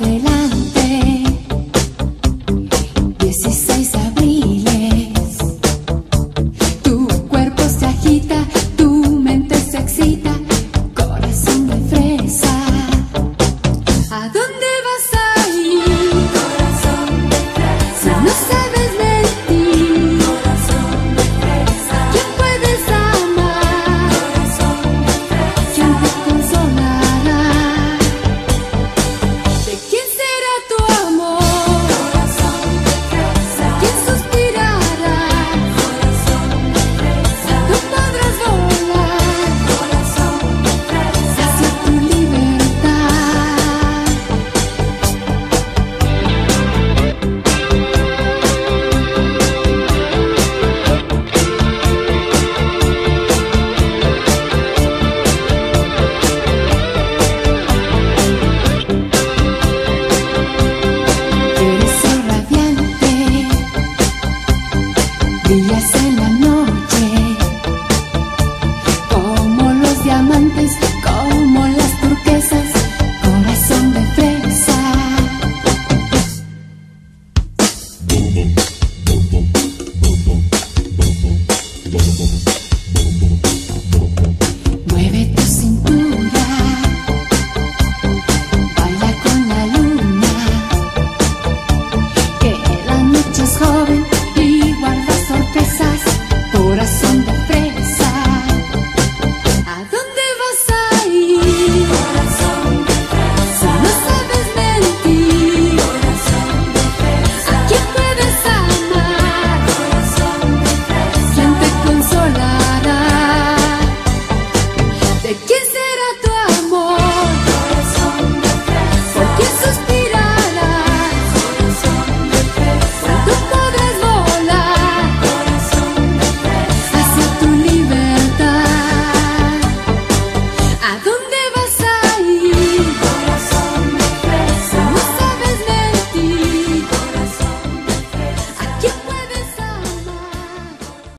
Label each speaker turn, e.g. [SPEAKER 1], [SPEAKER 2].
[SPEAKER 1] adelante. 16 abriles. Tu cuerpo se agita, tu mente se excita. Corazón de fresa. ¿A dónde vas a ir? Corazón de fresa. No sabes mentir. Corazón de fresa. ¿Quién puedes amar? Corazón de fresa. ¿Quién te consolará? ¿De quién será tu amor? Corazón de fresa. ¿Quién suspirará? Corazón de fresa. No podrás volar. Corazón de fresa. Hacia tu libertad. Eres sol radiante, brillas en la noche, como los diamantes, como las turquesas, corazón de fresa. Mueve tu cintura, baila con la luna, que la noche es joven y guarda sorpresas, corazón de fresa. ¿A dónde vas a ir? Corazón de fresa. No sabes mentir. Corazón de fresa. ¿A quién puedes amar? Corazón de fresa. ¿Quién te consolará? ¿De quién